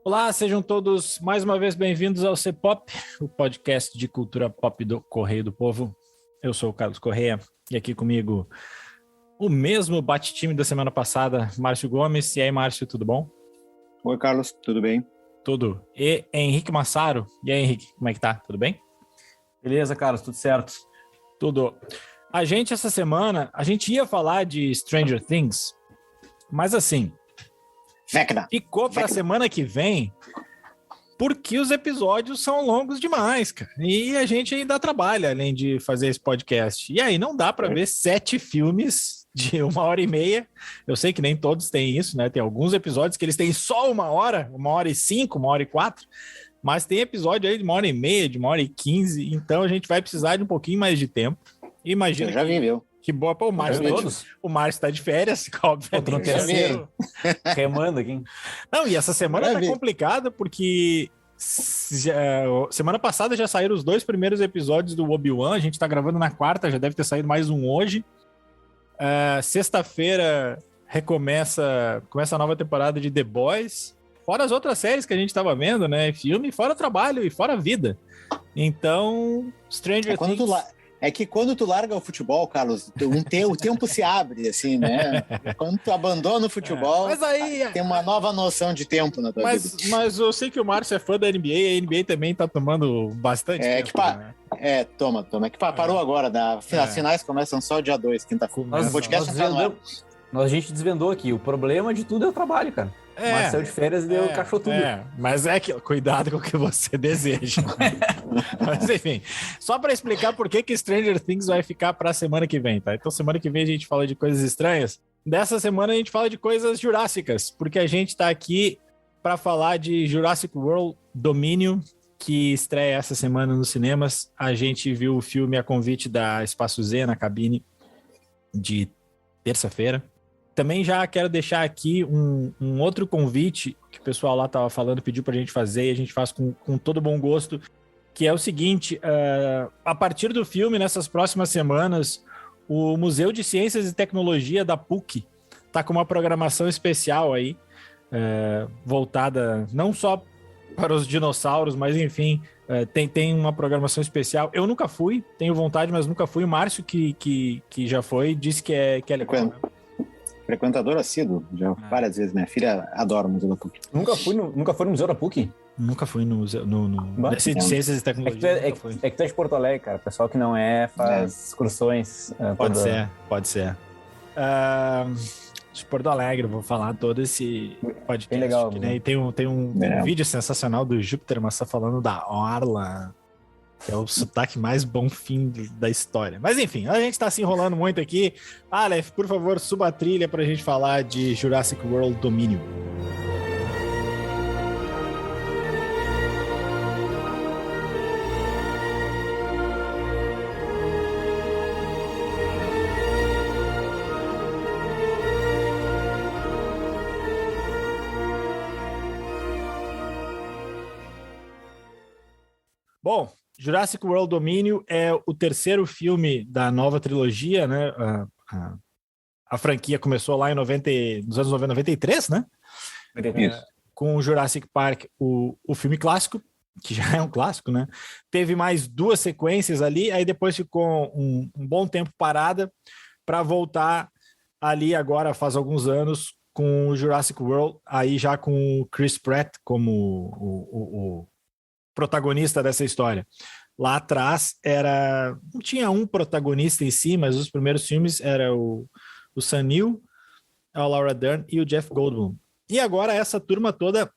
Olá, sejam todos mais uma vez bem-vindos ao C-Pop, o podcast de cultura pop do Correio do Povo. Eu sou o Carlos Correia e aqui comigo o mesmo bate-time da semana passada, Márcio Gomes. E aí, Márcio, tudo bom? Oi, Carlos, tudo bem? Tudo. E Henrique Massaro. E aí, Henrique, como é que tá? Tudo bem? Beleza, Carlos, tudo certo? Tudo. Essa semana, a gente ia falar de Stranger Things, mas assim... ficou para a semana que vem porque os episódios são longos demais, cara. E a gente ainda trabalha além de fazer esse podcast. E aí não dá para ver 7 filmes de 1h30. Eu sei que nem todos têm isso, né? Tem alguns episódios que eles têm só 1h, 1h05, 1h04. Mas tem episódio aí de 1h30, de 1h15. Então a gente vai precisar de um pouquinho mais de tempo. Imagina. Eu já vi, viu? Que boa para o Márcio. O Márcio está de férias, obviamente. Outro terceiro. Remando aqui. Não, e essa semana tá complicada porque semana passada já saíram os 2 primeiros episódios do Obi-Wan. A gente tá gravando na quarta, já deve ter saído mais um hoje. Sexta-feira começa a nova temporada de The Boys. Fora as outras séries que a gente tava vendo, né? Filme, fora trabalho e fora vida. Então, Stranger Things... É que quando tu larga o futebol, Carlos, o tempo se abre, assim, né? Quando tu abandona o futebol, mas aí, tem uma nova noção de tempo na tua vida. Mas eu sei que o Márcio é fã da NBA, e a NBA também tá tomando bastante tempo. Toma. É que parou agora, as finais começam só dia 2, quinta-feira. O podcast a gente desvendou aqui, o problema de tudo é o trabalho, cara. Mas saiu de férias e deu cachorro tudo. Mas é que cuidado com o que você deseja. Mas enfim, só para explicar por que Stranger Things vai ficar para a semana que vem, tá? Então semana que vem a gente fala de coisas estranhas. Dessa semana a gente fala de coisas jurássicas, porque a gente tá aqui para falar de Jurassic World Dominion, que estreia essa semana nos cinemas. A gente viu o filme a convite da Espaço Z na cabine de terça-feira. Também já quero deixar aqui um outro convite que o pessoal lá estava falando, pediu para a gente fazer, e a gente faz com todo bom gosto, que é o seguinte: a partir do filme, nessas próximas semanas, o Museu de Ciências e Tecnologia da PUC está com uma programação especial aí, voltada não só para os dinossauros, mas enfim, tem uma programação especial. Eu nunca fui, tenho vontade, mas nunca fui. O Márcio, que já foi, disse que é legal, né? Frequentador assíduo, já várias vezes. Minha filha adora o Museu da PUC. Nunca foi no Museu da PUC? Nunca fui no Museu de Ciências e Tecnologia. É que tu é de Porto Alegre, cara. O pessoal que não faz excursões. Pode ser. De Porto Alegre, vou falar todo esse podcast. Bem legal. Né? Tem um vídeo sensacional do Júpiter, mas tá falando da Orla, que é o sotaque mais bonfim da história. Mas enfim, a gente tá se enrolando muito aqui. Aleph, por favor, suba a trilha pra gente falar de Jurassic World Dominion. Bom, Jurassic World Dominion é o terceiro filme da nova trilogia, né? A franquia começou lá nos anos 90, 93, né? Com o Jurassic Park, o filme clássico, que já é um clássico, né? Teve mais 2 sequências ali, aí depois ficou um bom tempo parada para voltar ali agora, faz alguns anos, com o Jurassic World, aí já com o Chris Pratt como o protagonista dessa história. Lá atrás não tinha um protagonista em si, mas os primeiros filmes era o Sam Neill, a Laura Dern e o Jeff Goldblum. E agora essa turma toda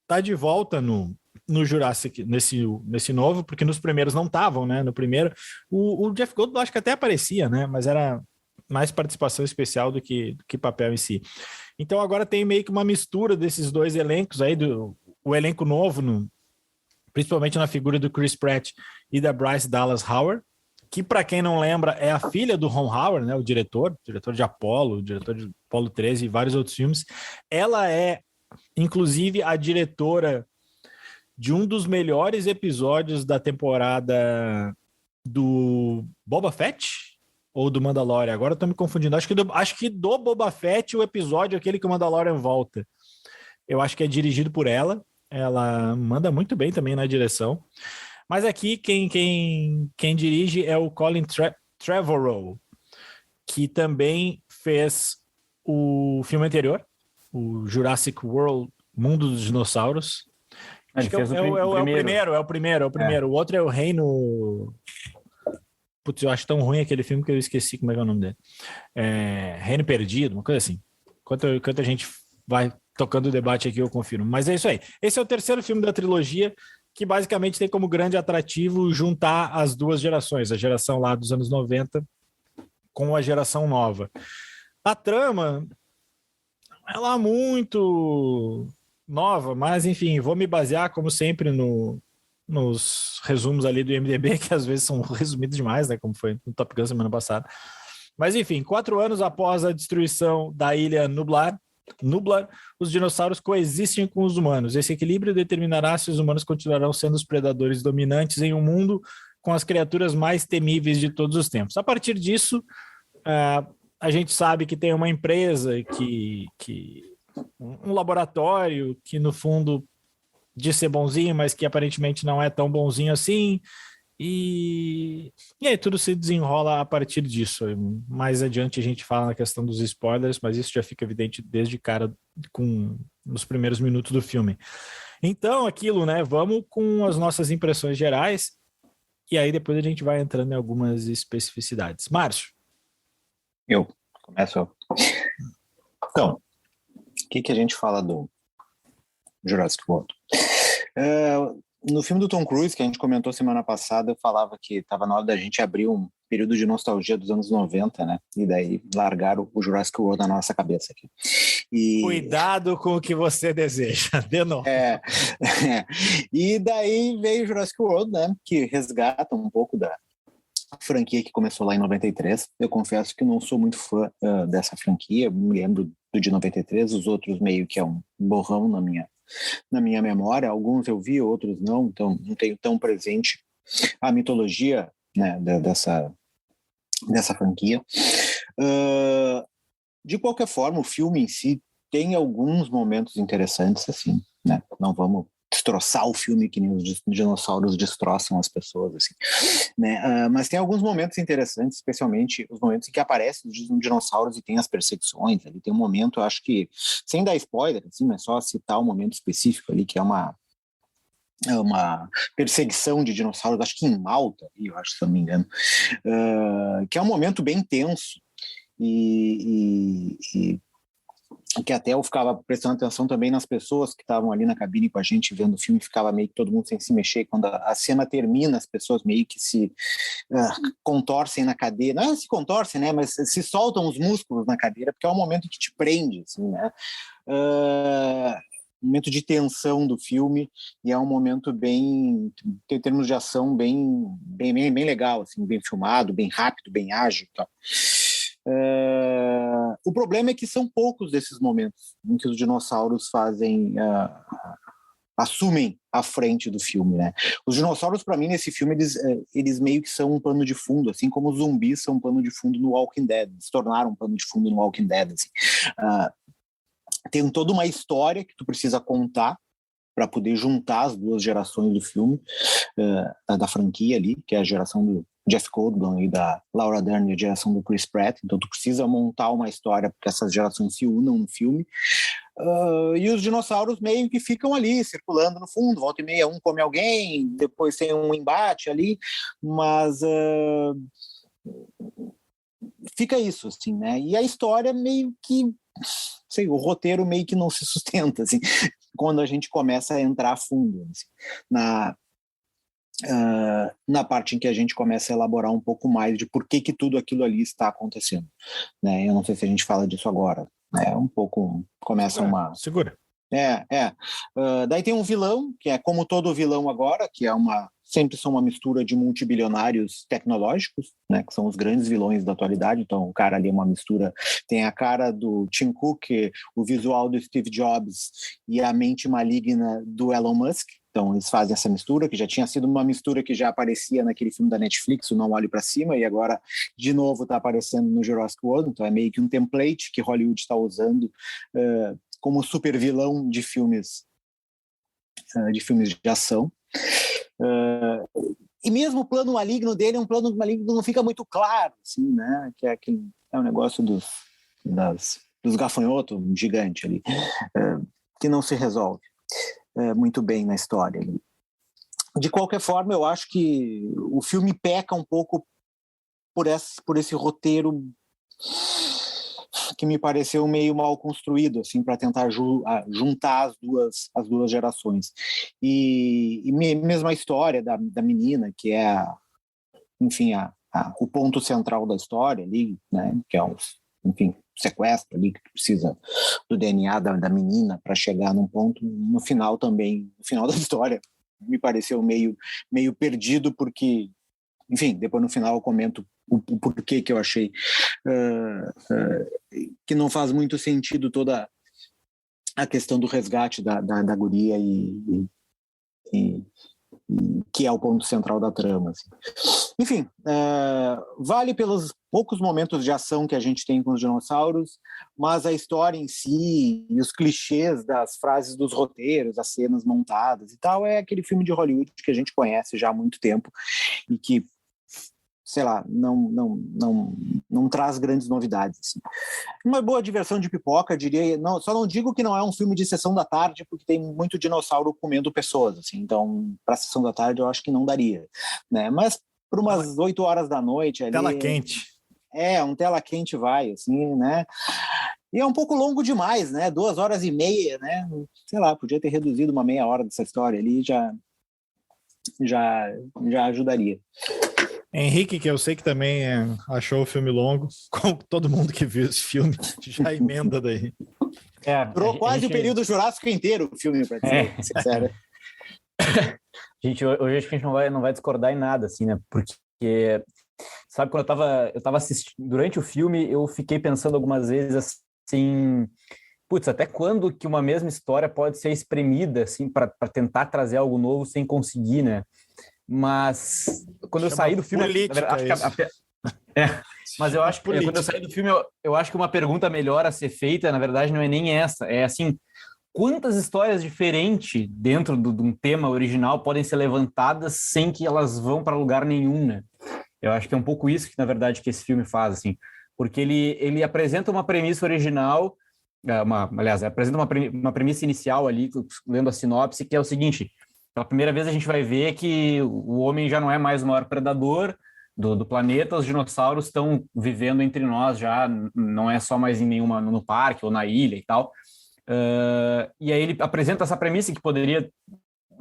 tá de volta no Jurassic, nesse novo, porque nos primeiros não estavam, né? No primeiro, o Jeff Goldblum acho que até aparecia, né? Mas era mais participação especial do que papel em si. Então agora tem meio que uma mistura desses 2 elencos aí, o elenco novo, principalmente na figura do Chris Pratt e da Bryce Dallas Howard, que, para quem não lembra, é a filha do Ron Howard, né, o diretor de Apollo, diretor de Apollo 13 e vários outros filmes. Ela é, inclusive, a diretora de um dos melhores episódios da temporada do Boba Fett ou do Mandalorian. Agora eu tô me confundindo. Acho que do Boba Fett, o episódio aquele que o Mandalorian volta. Eu acho que é dirigido por ela. ela manda muito bem também na direção. Mas aqui quem dirige é o Colin Trevorrow, que também fez o filme anterior, o Jurassic World, Mundo dos Dinossauros. Acho que é o primeiro. O outro é o Reino... Putz, eu acho tão ruim aquele filme que eu esqueci como é que é o nome dele. Reino Perdido, uma coisa assim. Enquanto a gente vai tocando o debate aqui, eu confirmo. Mas é isso aí. Esse é o terceiro filme da trilogia, que basicamente tem como grande atrativo juntar as duas gerações, a geração lá dos anos 90 com a geração nova. A trama, ela é muito nova, mas enfim, vou me basear, como sempre, nos resumos ali do IMDb, que às vezes são resumidos demais, né, como foi no Top Gun semana passada. Mas enfim, 4 anos após a destruição da ilha Nublar, os dinossauros coexistem com os humanos. Esse equilíbrio determinará se os humanos continuarão sendo os predadores dominantes em um mundo com as criaturas mais temíveis de todos os tempos. A partir disso, a gente sabe que tem uma empresa, um laboratório que, no fundo, diz ser bonzinho, mas que aparentemente não é tão bonzinho assim. E aí tudo se desenrola a partir disso. Mais adiante a gente fala na questão dos spoilers, mas isso já fica evidente desde cara nos primeiros minutos do filme. Então, aquilo, né? Vamos com as nossas impressões gerais e aí depois a gente vai entrando em algumas especificidades. Márcio? Eu começo. Então, o que a gente fala do Jurassic World? No filme do Tom Cruise, que a gente comentou semana passada, eu falava que estava na hora da gente abrir um período de nostalgia dos anos 90, né? E daí largaram o Jurassic World na nossa cabeça aqui. Cuidado com o que você deseja, de novo. E daí veio o Jurassic World, né? Que resgata um pouco da franquia que começou lá em 93. Eu confesso que não sou muito fã dessa franquia, me lembro do de 93, os outros meio que é um borrão na minha memória, alguns eu vi, outros não, então não tenho tão presente a mitologia, né, dessa franquia. De qualquer forma, o filme em si tem alguns momentos interessantes, assim, né? Não vamos destroçar o filme que nem os dinossauros destroçam as pessoas, assim, né? Mas tem alguns momentos interessantes, especialmente os momentos em que aparecem os dinossauros e tem as perseguições. Ali tem um momento, eu acho que, sem dar spoiler, assim, mas só citar um momento específico ali, que é uma perseguição de dinossauros, acho que em Malta, eu acho, se não me engano, que é um momento bem tenso e que até eu ficava prestando atenção também nas pessoas que estavam ali na cabine com a gente vendo o filme, ficava meio que todo mundo sem se mexer. Quando a cena termina, as pessoas meio que se contorcem na cadeira, não se contorcem, né, mas se soltam os músculos na cadeira, porque é um momento que te prende, assim, né, um momento de tensão do filme, e é um momento bem, em termos de ação, bem legal, assim, bem filmado, bem rápido, bem ágil e tal. O problema é que são poucos desses momentos em que os dinossauros assumem a frente do filme, né? Os dinossauros, para mim, nesse filme, eles meio que são um pano de fundo, assim como os zumbis são um pano de fundo no Walking Dead, se tornaram um pano de fundo no Walking Dead, assim. Tem toda uma história que tu precisa contar para poder juntar as duas gerações do filme, da franquia ali, que é a geração do Jeff Goldblum e da Laura Dern e a geração do Chris Pratt. Então tu precisa montar uma história para que essas gerações se unam no filme. E os dinossauros meio que ficam ali, circulando no fundo, volta e meia um come alguém, depois tem um embate ali, mas fica isso, assim, né? E a história meio que, sei, o roteiro meio que não se sustenta, assim, quando a gente começa a entrar a fundo, assim, na parte em que a gente começa a elaborar um pouco mais de por que tudo aquilo ali está acontecendo, né? Eu não sei se a gente fala disso agora, né? Um pouco começa Segura. Daí tem um vilão, que é como todo vilão agora, que é sempre são uma mistura de multibilionários tecnológicos, né, que são os grandes vilões da atualidade. Então o cara ali é uma mistura, tem a cara do Tim Cook, o visual do Steve Jobs e a mente maligna do Elon Musk. Então eles fazem essa mistura, que já tinha sido uma mistura que já aparecia naquele filme da Netflix, o Não Olhe para Cima, e agora de novo está aparecendo no Jurassic World. Então é meio que um template que Hollywood está usando como super vilão de filmes de filmes de ação. E mesmo o plano maligno dele é um plano maligno que não fica muito claro, assim, né? Que é um negócio dos gafanhotos gigante ali, que não se resolve muito bem na história. De qualquer forma, eu acho que o filme peca um pouco por esse roteiro que me pareceu meio mal construído, assim, para tentar juntar as duas gerações. E mesmo a história da menina, que é, enfim, o ponto central da história ali, né, que é enfim, sequestro ali, que precisa do DNA da menina para chegar num ponto, no final também, no final da história, me pareceu meio perdido, porque, enfim, depois no final eu comento o porquê que eu achei que não faz muito sentido toda a questão do resgate da guria e que é o ponto central da trama. Assim. Enfim, vale pelos poucos momentos de ação que a gente tem com os dinossauros, mas a história em si e os clichês das frases dos roteiros, as cenas montadas e tal, é aquele filme de Hollywood que a gente conhece já há muito tempo e que, sei lá, não traz grandes novidades. Assim. Uma boa diversão de pipoca, diria. Só não digo que não é um filme de sessão da tarde, porque tem muito dinossauro comendo pessoas. Assim, então, para sessão da tarde, eu acho que não daria. Né? Mas por umas 8 horas da noite... Ali, tela quente. Um tela quente vai, assim, né? E é um pouco longo demais, né? 2 horas e meia, né? Sei lá, podia ter reduzido uma meia hora dessa história ali, já ajudaria. Henrique, que eu sei que também achou o filme longo, como todo mundo que viu esse filme, já emenda daí. Durou quase o período Jurássico inteiro o filme, para ser sincero. Gente, hoje acho que a gente não vai discordar em nada, assim, né? Porque, sabe, quando eu tava assistindo, durante o filme, eu fiquei pensando algumas vezes assim, putz, até quando que uma mesma história pode ser espremida, assim, para tentar trazer algo novo sem conseguir, né? Mas quando eu saí do filme, mas eu acho que quando eu saí do filme, eu acho que uma pergunta melhor a ser feita, na verdade, não é nem essa, é assim, quantas histórias diferentes dentro de um tema original podem ser levantadas sem que elas vão para lugar nenhum, né? Eu acho que é um pouco isso que, na verdade, que esse filme faz, assim, porque ele apresenta uma premissa original, apresenta uma premissa inicial ali, lendo a sinopse, que é o seguinte: pela primeira vez a gente vai ver que o homem já não é mais o maior predador do planeta, os dinossauros estão vivendo entre nós já, não é só mais no parque ou na ilha e tal. E aí ele apresenta essa premissa que poderia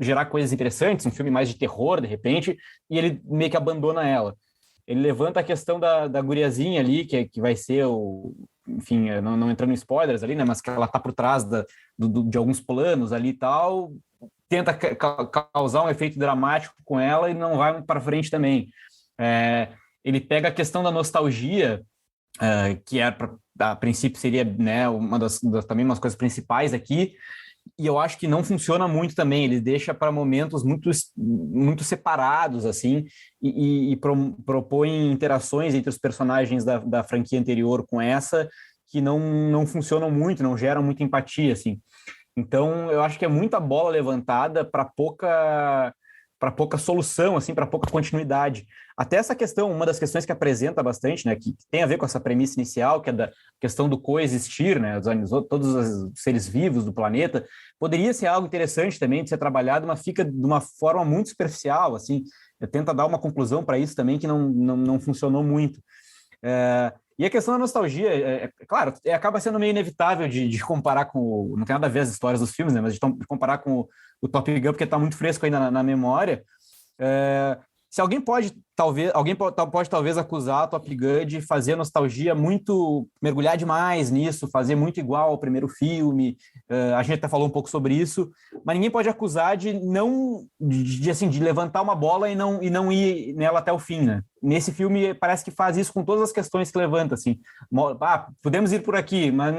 gerar coisas interessantes, um filme mais de terror, de repente, e ele meio que abandona ela. Ele levanta a questão da guriazinha ali, que vai ser enfim, não entrando em spoilers ali, né, mas que ela tá por trás de alguns planos ali e tal, tenta causar um efeito dramático com ela e não vai para frente também. Ele pega a questão da nostalgia, que a princípio seria, né, também umas coisas principais aqui, e eu acho que não funciona muito também. Ele deixa para momentos muito, muito separados, assim, e propõe interações entre os personagens da franquia anterior com essa que não funcionam muito, não geram muita empatia, assim. Então, eu acho que é muita bola levantada para pouca solução, assim, para pouca continuidade. Até essa questão, uma das questões que apresenta bastante, né, que tem a ver com essa premissa inicial, que é da questão do coexistir, né, todos os seres vivos do planeta, poderia ser algo interessante também de ser trabalhado, mas fica de uma forma muito superficial, assim, tenta dar uma conclusão para isso também que não funcionou muito. E a questão da nostalgia, claro, acaba sendo meio inevitável de comparar com... Não tem nada a ver as histórias dos filmes, né? Mas de comparar com o Top Gun, porque está muito fresco ainda na memória. Se alguém pode talvez acusar a Top Gun de fazer a nostalgia muito... mergulhar demais nisso, fazer muito igual ao primeiro filme. A gente até falou um pouco sobre isso, mas ninguém pode acusar de levantar uma bola e não ir nela até o fim, né? Nesse filme parece que faz isso com todas as questões que levanta, assim. Podemos ir por aqui, mas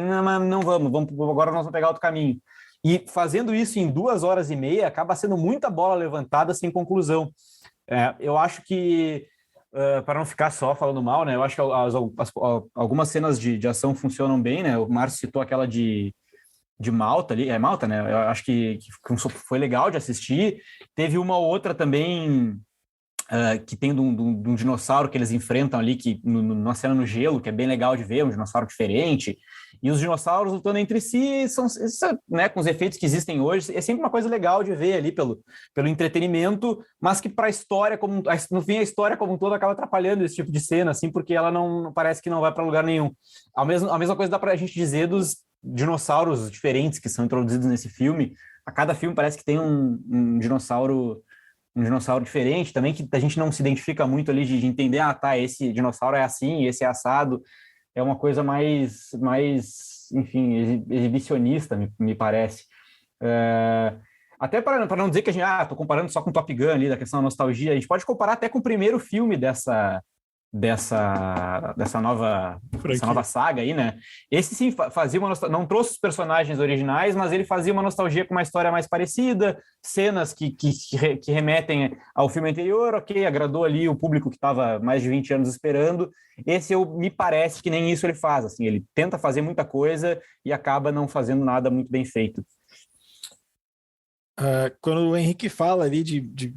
não vamos, agora nós vamos pegar outro caminho. E fazendo isso em 2 horas e meia, acaba sendo muita bola levantada sem conclusão. Eu acho que, para não ficar só falando mal, né? Eu acho que algumas cenas de ação funcionam bem, né? O Márcio citou aquela de Malta ali, é Malta, né? Eu acho que foi legal de assistir. Teve uma ou outra também que tem de um dinossauro que eles enfrentam ali, que numa cena no gelo, que é bem legal de ver, um dinossauro diferente. E os dinossauros lutando entre si, né, com os efeitos que existem hoje, é sempre uma coisa legal de ver ali pelo entretenimento, mas que para a história, no fim, a história como um todo acaba atrapalhando esse tipo de cena, assim, porque ela não parece que não vai para lugar nenhum. A mesma coisa dá para a gente dizer dos dinossauros diferentes que são introduzidos nesse filme. A cada filme parece que tem um dinossauro diferente também, que a gente não se identifica muito ali de entender, esse dinossauro é assim, esse é assado. É uma coisa mais enfim, exibicionista, me parece. Até para não dizer que a gente, tô comparando só com Top Gun ali, da questão da nostalgia, a gente pode comparar até com o primeiro filme dessa nova saga aí, né? Esse sim fazia não trouxe os personagens originais, mas ele fazia uma nostalgia com uma história mais parecida, cenas que remetem ao filme anterior, ok, agradou ali o público que estava mais de 20 anos esperando. Esse me parece que nem isso ele faz, assim, ele tenta fazer muita coisa e acaba não fazendo nada muito bem feito. Quando o Henrique fala ali de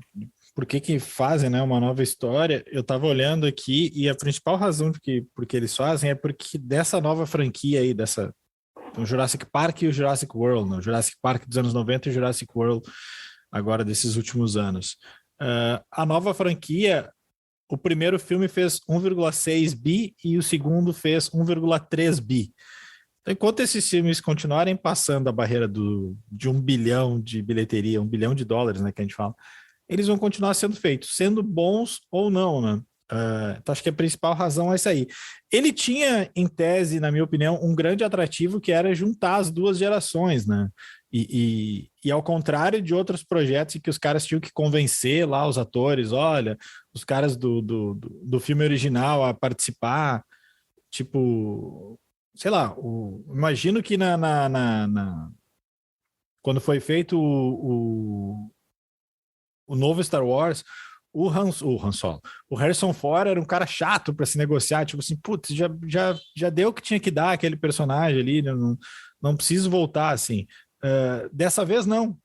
por que fazem, né, uma nova história, eu estava olhando aqui e a principal razão porque eles fazem é porque dessa nova franquia aí, o Jurassic Park e o Jurassic World, né, o Jurassic Park dos anos 90 e o Jurassic World agora desses últimos anos. A nova franquia, o primeiro filme fez 1,6 bi e o segundo fez 1,3 bi. Então, enquanto esses filmes continuarem passando a barreira de 1 bilhão de bilheteria, $1 bilhão, né, que a gente fala, eles vão continuar sendo feitos, sendo bons ou não, né? Então acho que a principal razão é essa aí. Ele tinha, em tese, na minha opinião, um grande atrativo que era juntar as duas gerações, né? E ao contrário de outros projetos em que os caras tinham que convencer lá os atores, olha, os caras do filme original a participar, tipo, sei lá, imagino que quando foi feito o novo Star Wars, o Han Solo, o Harrison Ford era um cara chato para se negociar, tipo assim, putz, já deu o que tinha que dar aquele personagem ali, não preciso voltar assim. Dessa vez não.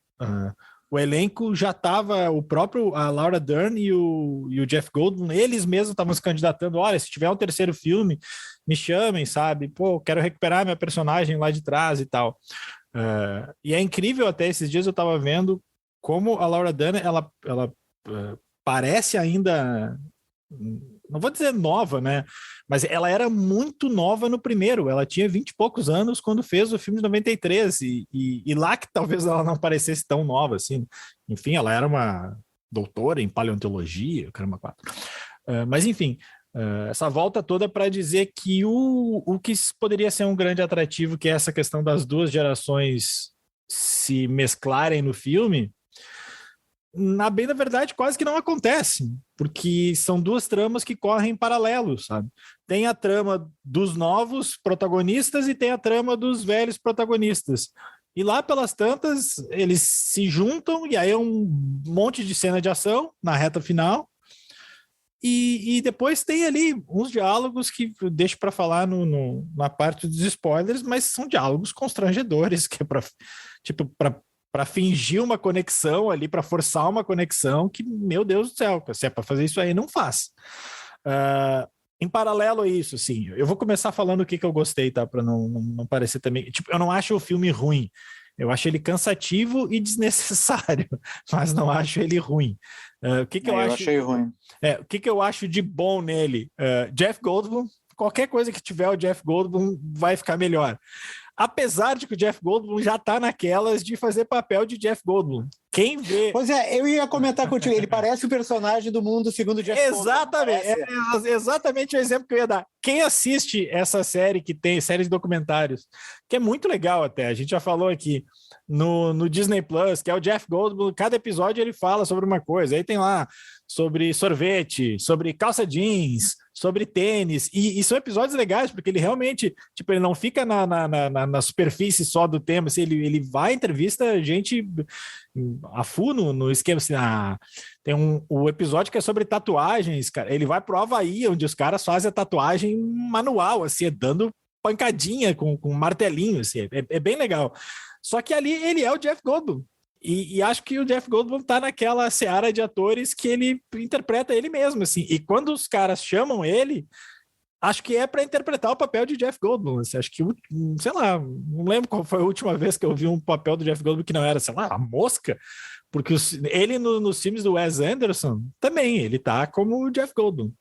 O elenco já estava, a Laura Dern e o Jeff Goldblum, eles mesmos estavam se candidatando, olha, se tiver um terceiro filme, me chamem, sabe? Pô, quero recuperar minha personagem lá de trás e tal. E é incrível, até esses dias eu estava vendo como a Laura Dern, ela parece ainda, não vou dizer nova, né? Mas ela era muito nova no primeiro. Ela tinha 20 e poucos anos quando fez o filme de 93. E lá que talvez ela não parecesse tão nova assim. Enfim, ela era uma doutora em paleontologia, caramba, 4. Mas enfim, essa volta toda para dizer que o que poderia ser um grande atrativo, que é essa questão das duas gerações se mesclarem no filme, na bem da verdade quase que não acontece, porque são duas tramas que correm em paralelo, sabe? Tem a trama dos novos protagonistas e tem a trama dos velhos protagonistas. E lá pelas tantas, eles se juntam e aí é um monte de cena de ação na reta final. E depois tem ali uns diálogos que eu deixo para falar na parte dos spoilers, mas são diálogos constrangedores, que é para fingir uma conexão ali, para forçar uma conexão que, meu Deus do céu, se é para fazer isso aí, não faz. Em paralelo a isso, assim, eu vou começar falando o que eu gostei, tá? Para não parecer também... Tipo, eu não acho o filme ruim. Eu acho ele cansativo e desnecessário, mas não acho ele ruim. Eu achei ruim. O que eu acho de bom nele? Jeff Goldblum, qualquer coisa que tiver o Jeff Goldblum vai ficar melhor. Apesar de que o Jeff Goldblum já tá naquelas de fazer papel de Jeff Goldblum. Quem vê... Pois é, eu ia comentar contigo, ele parece o personagem do Mundo Segundo Jeff Exatamente, Goldblum. Exatamente o exemplo que eu ia dar. Quem assiste essa série que tem, série de documentários, que é muito legal até, a gente já falou aqui, no Disney Plus, que é o Jeff Goldblum, cada episódio ele fala sobre uma coisa, aí tem lá sobre sorvete, sobre calça jeans, sobre tênis, e são episódios legais, porque ele realmente, tipo, ele não fica na superfície só do tema, assim, ele vai, entrevista gente a fundo no esquema, assim, tem o episódio que é sobre tatuagens, cara, ele vai pro Havaí, onde os caras fazem a tatuagem manual, assim, dando pancadinha com um martelinho, assim, é bem legal. Só que ali ele é o Jeff Goldblum. E acho que o Jeff Goldblum tá naquela seara de atores que ele interpreta ele mesmo, assim. E quando os caras chamam ele, acho que é para interpretar o papel de Jeff Goldblum. Assim. Acho que, sei lá, não lembro qual foi a última vez que eu vi um papel do Jeff Goldblum que não era, sei lá, a Mosca. Porque ele nos filmes do Wes Anderson também, ele tá como o Jeff Goldblum.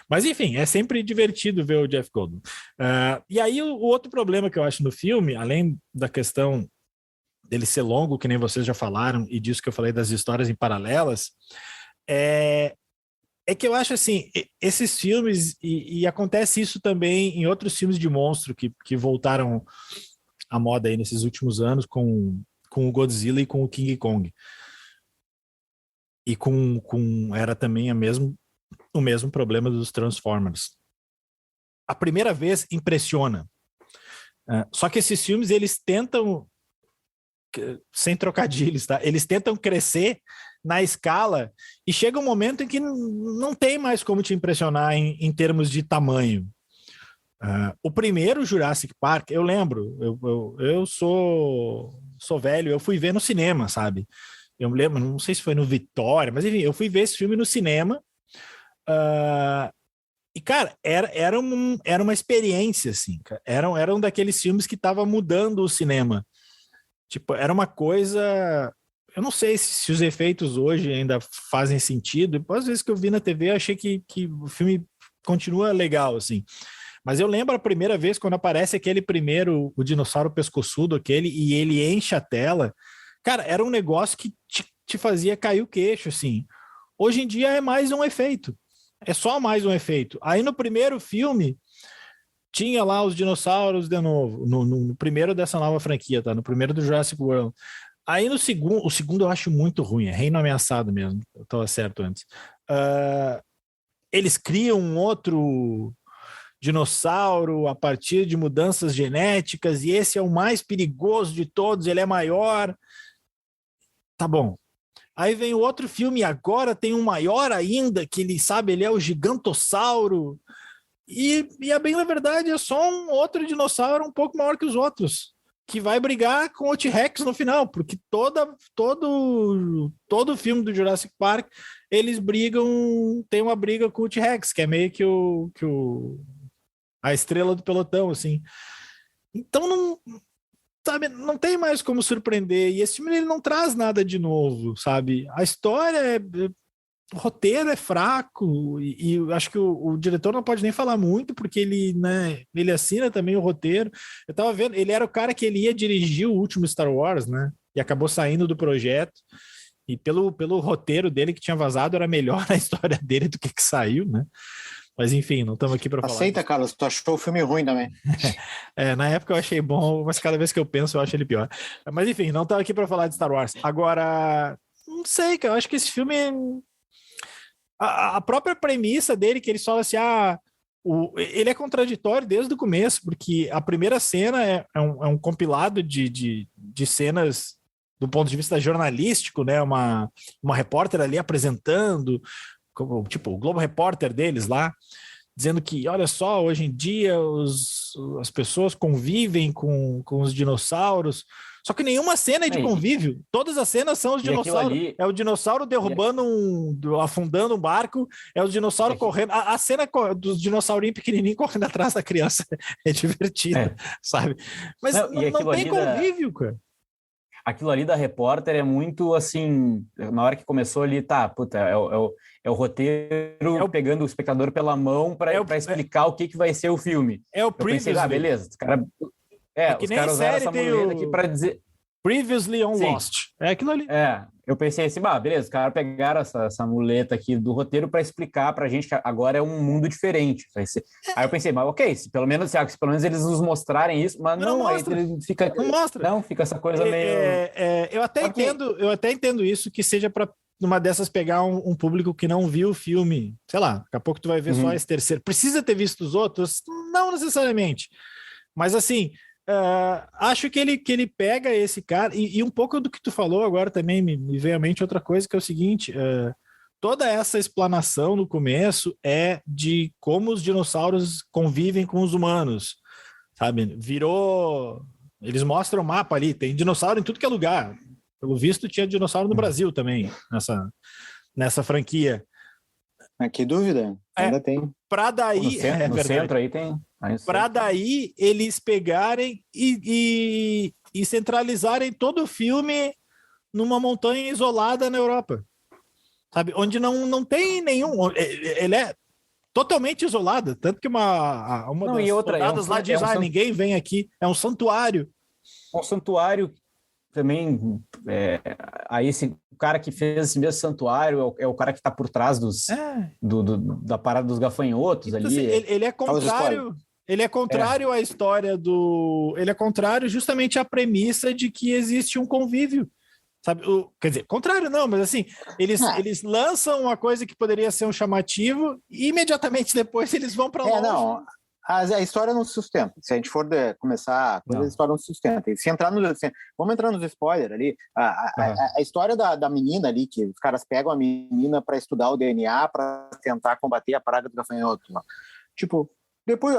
Mas enfim, é sempre divertido ver o Jeff Goldblum. E aí o outro problema que eu acho no filme, além da questão dele ser longo, que nem vocês já falaram, e disso que eu falei das histórias em paralelas, é que eu acho assim, esses filmes, e acontece isso também em outros filmes de monstro que voltaram à moda aí nesses últimos anos com o Godzilla e com o King Kong. E era também o mesmo problema dos Transformers. A primeira vez impressiona. Só que esses filmes, eles tentam, sem trocadilhos, tá? Eles tentam crescer na escala e chega um momento em que não tem mais como te impressionar em termos de tamanho. O primeiro Jurassic Park, eu lembro, eu sou velho, eu fui ver no cinema, sabe? Eu me lembro, não sei se foi no Vitória, mas enfim, eu fui ver esse filme no cinema. E, cara, era uma experiência, assim. Era um daqueles filmes que estava mudando o cinema. Tipo, era uma coisa... Eu não sei se os efeitos hoje ainda fazem sentido. Às vezes que eu vi na TV, eu achei que o filme continua legal, assim. Mas eu lembro a primeira vez, quando aparece aquele primeiro, o dinossauro pescoçudo, e ele enche a tela. Cara, era um negócio que te fazia cair o queixo, assim. Hoje em dia é mais um efeito. É só mais um efeito. Aí no primeiro filme, tinha lá os dinossauros de novo. No primeiro dessa nova franquia, tá? No primeiro do Jurassic World. Aí no segundo, o segundo eu acho muito ruim. É Reino Ameaçado mesmo. Eu estava certo antes. Eles criam um outro dinossauro a partir de mudanças genéticas e esse é o mais perigoso de todos. Ele é maior. Tá bom. Aí vem o outro filme e agora tem um maior ainda, que ele é o gigantossauro. E a bem na verdade é só um outro dinossauro um pouco maior que os outros, que vai brigar com o T-Rex no final, porque todo filme do Jurassic Park, eles brigam, tem uma briga com o T-Rex, que é meio que a estrela do pelotão, assim. Então não... Sabe, não tem mais como surpreender. E esse filme ele não traz nada de novo, sabe? A história o roteiro é fraco e eu acho que o diretor não pode nem falar muito porque ele assina também o roteiro. Eu tava vendo, ele era o cara que ele ia dirigir o último Star Wars, né? E acabou saindo do projeto. E pelo roteiro dele que tinha vazado, era melhor a história dele do que saiu, né? Mas enfim, não estamos aqui para falar. Aceita, Carlos, tu achou o filme ruim também. Na época eu achei bom, mas cada vez que eu penso eu acho ele pior. Mas enfim, não estamos aqui para falar de Star Wars. Agora, não sei, cara, eu acho que esse filme... A própria premissa dele, que ele fala assim, ele é contraditório desde o começo, porque a primeira cena é um compilado de cenas do ponto de vista jornalístico, né? Uma repórter ali apresentando... tipo, o Globo Repórter deles lá, dizendo que, olha só, hoje em dia as pessoas convivem com os dinossauros, só que nenhuma cena é de convívio, todas as cenas são os dinossauros, ali... é o dinossauro derrubando afundando um barco, é o dinossauro correndo, a cena dos dinossaurinhos pequenininhos correndo atrás da criança é divertida, sabe? Mas não tem convívio, cara. Aquilo ali da repórter é muito assim, na hora que começou ali, tá, puta, é o roteiro pegando o espectador pela mão para explicar o que vai ser o filme. É o Previously. Eu pensei, beleza, os caras usaram essa muleta aqui para dizer... Previously on Lost. É aquilo ali. Eu pensei assim, beleza, os caras pegaram essa muleta aqui do roteiro para explicar pra gente que agora é um mundo diferente. Aí eu pensei, mas ok, se pelo menos eles nos mostrarem isso, mas não aí fica... Não mostra. Não, fica essa coisa meio... Eu até entendo isso, que seja para numa dessas pegar um público que não viu o filme, sei lá, daqui a pouco tu vai ver só esse terceiro. Precisa ter visto os outros? Não necessariamente. Mas assim... acho que ele pega esse cara e um pouco do que tu falou agora também me veio à mente outra coisa, que é o seguinte, toda essa explanação no começo é de como os dinossauros convivem com os humanos, sabe? Virou Eles mostram o mapa ali, tem dinossauro em tudo que é lugar. Pelo visto, tinha dinossauro no Brasil também, nessa franquia. Que dúvida, ainda tem. Para daí... No centro aí tem... Para daí eles pegarem e centralizarem todo o filme numa montanha isolada na Europa. Sabe? Onde não tem nenhum... Ele é totalmente isolado. Tanto que uma das soldadas lá diz, ninguém vem aqui. É um santuário. Um santuário também... aí o cara que fez esse mesmo santuário é o cara que está por trás da parada dos gafanhotos então, ali. Assim, ele é contrário... Ele é contrário à história do... Ele é contrário justamente à premissa de que existe um convívio. Sabe? Quer dizer, contrário não, mas assim, eles lançam uma coisa que poderia ser um chamativo e imediatamente depois eles vão para longe. Não, a história não se sustenta. Se a gente for começar, a história não se sustenta. E se entrar vamos entrar nos spoilers ali. A história da menina ali, que os caras pegam a menina para estudar o DNA, para tentar combater a praga do gafanhoto. Tipo... Depois,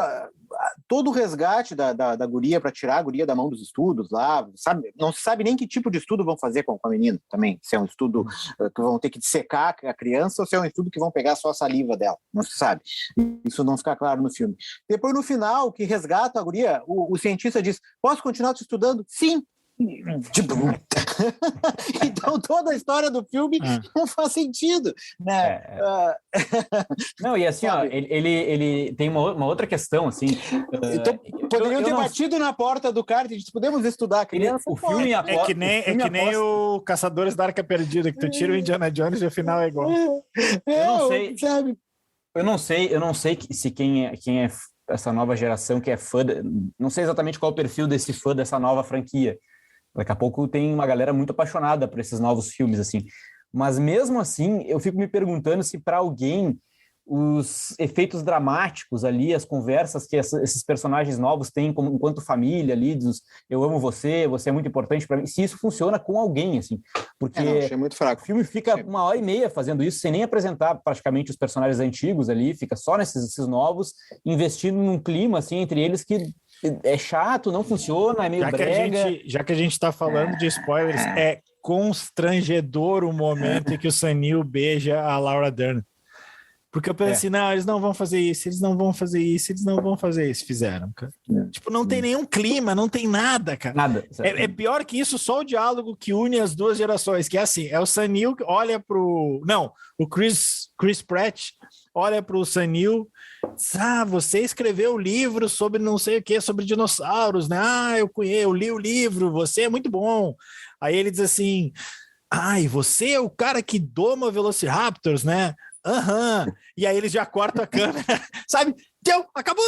todo o resgate da guria para tirar a guria da mão dos estudos lá, sabe? Não se sabe nem que tipo de estudo vão fazer com a menina também. Se é um estudo que vão ter que dissecar a criança ou se é um estudo que vão pegar só a saliva dela. Não se sabe. Isso não fica claro no filme. Depois, no final, que resgata a guria, o cientista diz, posso continuar te estudando? Sim! Tipo... então toda a história do filme não faz sentido, né? Não, e assim, ó, ele tem uma outra questão, assim. Então, poderiam ter batido na porta do cara e disse, podemos estudar a criança? O filme é que nem o Caçadores da Arca Perdida, que tu tira o Indiana Jones e o final é igual. Eu não sei, sabe? Eu não sei se quem é essa nova geração que é fã, não sei exatamente qual é o perfil desse fã dessa nova franquia. Daqui a pouco tem uma galera muito apaixonada por esses novos filmes, assim. Mas mesmo assim, eu fico me perguntando se para alguém os efeitos dramáticos ali, as conversas que esses personagens novos têm enquanto família ali, eu amo você, você é muito importante para mim, se isso funciona com alguém, assim. Porque achei muito fraco. O filme fica 1h30 fazendo isso, sem nem apresentar praticamente os personagens antigos ali, fica só nesses novos, investindo num clima, assim, entre eles que é chato, não funciona, é meio brega. Já que a gente está falando de spoilers, é constrangedor o momento em que o Sanil beija a Laura Dern. Porque eu pensei assim, não, eles não vão fazer isso, eles não vão fazer isso, eles não vão fazer isso. Fizeram, cara. Tipo, não tem nenhum clima, não tem nada, cara. Nada. É pior que isso, só o diálogo que une as duas gerações, que é assim, é o Sanil que olha pro... Não, o Chris Pratt olha pro Sanil, você escreveu o livro sobre não sei o que, sobre dinossauros, né? Eu li o livro, você é muito bom. Aí ele diz assim, você é o cara que doma Velociraptors, né? E aí eles já cortam a câmera, sabe? Acabou!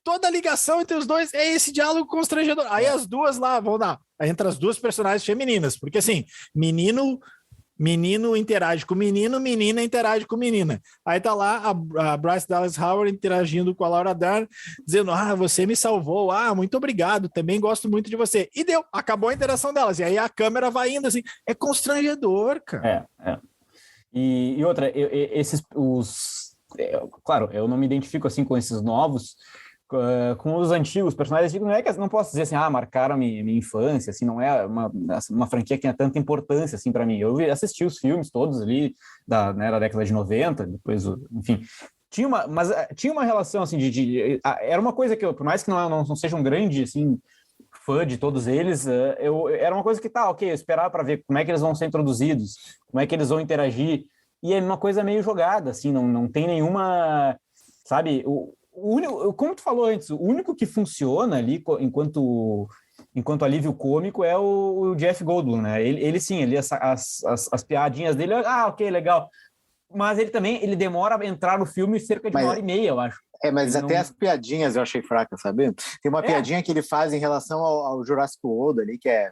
Toda a ligação entre os dois é esse diálogo constrangedor. Aí as duas lá vão dar, entre as duas personagens femininas, porque assim, menino interage com menino, menina interage com menina. Aí tá lá a Bryce Dallas Howard interagindo com a Laura Dern, dizendo, você me salvou, muito obrigado, também gosto muito de você. E acabou a interação delas. E aí a câmera vai indo assim, é constrangedor, cara. E outra, claro, eu não me identifico assim com esses novos, com os antigos personagens antigos, não é que não posso dizer assim, marcaram minha infância, assim, não é uma franquia que tenha tanta importância assim para mim. Eu assisti os filmes todos ali da década de 90, depois, enfim, tinha uma relação assim era uma coisa que eu, por mais que não seja um grande assim fã de todos eles, era uma coisa que eu esperava para ver como é que eles vão ser introduzidos, como é que eles vão interagir, e é uma coisa meio jogada, assim, não tem nenhuma, sabe, o único, como tu falou antes, o único que funciona ali enquanto alívio cômico é o Jeff Goldblum, né, ele sim, as piadinhas dele, ok, legal, mas ele demora a entrar no filme cerca de 1h30, eu acho. Mas até as piadinhas eu achei fraca, sabe? Tem uma piadinha que ele faz em relação ao Jurassic World ali, que é...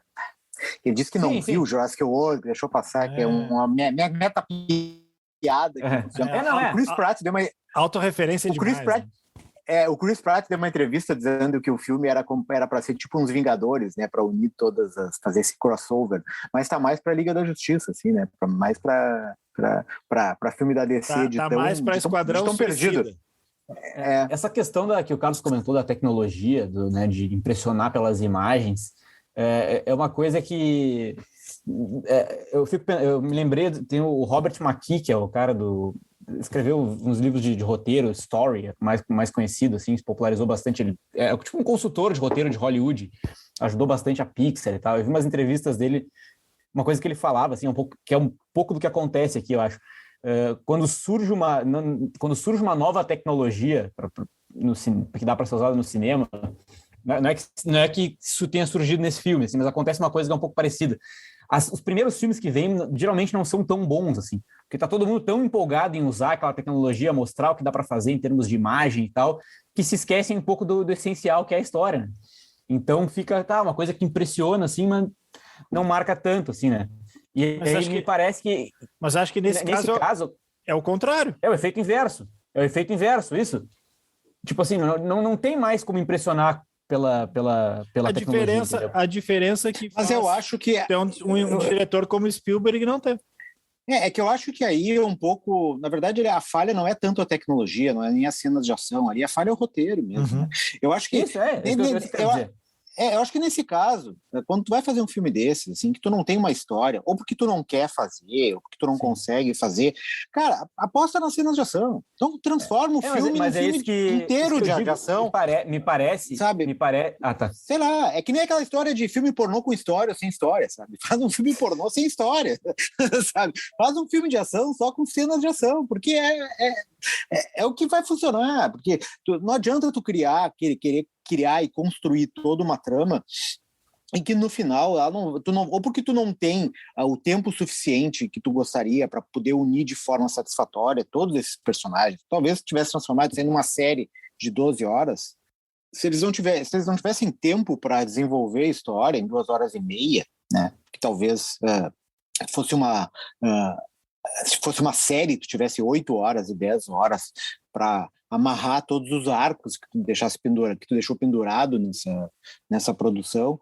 Ele disse que não viu o Jurassic World, deixou passar, que é uma meta piada. O Chris Pratt deu uma... Autorreferência demais. O Chris Pratt deu uma entrevista dizendo que o filme era para ser tipo uns Vingadores, né? Para unir fazer esse crossover. Mas tá mais pra Liga da Justiça, assim, né? Mais pra filme da DC tá mais pra Esquadrão tão perdido. Essa questão que o Carlos comentou da tecnologia, né, de impressionar pelas imagens, é uma coisa que eu me lembrei, tem o Robert McKee, que é o cara escreveu uns livros de roteiro, Story, mais conhecido, assim, se popularizou bastante. Ele é tipo um consultor de roteiro de Hollywood, ajudou bastante a Pixar e tal. Eu vi umas entrevistas dele, uma coisa que ele falava, assim, que é um pouco do que acontece aqui, eu acho. Quando surge uma nova tecnologia que dá para ser usada no cinema, não é que isso tenha surgido nesse filme, assim, mas acontece uma coisa que é um pouco parecida. Os primeiros filmes que vêm geralmente não são tão bons assim, porque tá todo mundo tão empolgado em usar aquela tecnologia, mostrar o que dá para fazer em termos de imagem e tal, que se esquecem um pouco do essencial, que é a história, né? Então fica uma coisa que impressiona assim, mas não marca tanto assim, né? E Mas aí me parece que... Mas acho que nesse caso é o contrário. É o efeito inverso. É o efeito inverso, isso. Tipo assim, não tem mais como impressionar pela tecnologia. A diferença é que mas eu acho que tem um diretor como Spielberg não tem. É que eu acho que aí é um pouco, na verdade, a falha não é tanto a tecnologia, não é nem as cenas de ação, ali a falha é o roteiro mesmo. Né? Eu acho que isso quer dizer. Eu acho que nesse caso, quando tu vai fazer um filme desses, assim, que tu não tem uma história, ou porque tu não quer fazer, ou porque tu não consegue fazer, cara, aposta nas cenas de ação. Então transforma o filme num filme inteiro de ação. Me parece, sabe? Tá. Sei lá, é que nem aquela história de filme pornô com história ou sem história, sabe? Faz um filme pornô sem história, sabe? Faz um filme de ação só com cenas de ação, porque é o que vai funcionar, porque não adianta tu querer criar e construir toda uma trama e que no final ou porque tu não tem o tempo suficiente que tu gostaria para poder unir de forma satisfatória todos esses personagens. Talvez se tivesse transformado em uma série de 12 horas, se eles não tivessem tempo para desenvolver a história em 2 horas e meia, né, que talvez fosse se fosse uma série, tu tivesse 8 horas e 10 horas para amarrar todos os arcos que tu deixou pendurado nessa produção,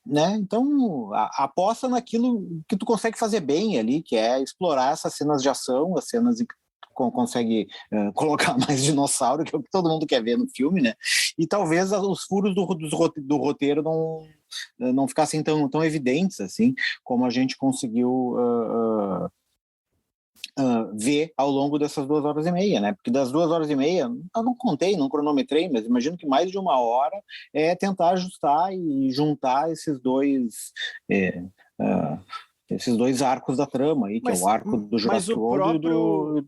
né? Então aposta naquilo que tu consegue fazer bem ali, que é explorar essas cenas de ação, as cenas em que tu consegue colocar mais dinossauro, que é o que todo mundo quer ver no filme, né? E talvez os furos do roteiro não ficassem tão evidentes assim, como a gente conseguiu ver ao longo dessas 2 horas e meia, né? Porque das 2 horas e meia, eu não contei, não cronometrei, mas imagino que mais de 1 hora é tentar ajustar e juntar esses dois arcos da trama aí, que é o arco do Jurassic World e do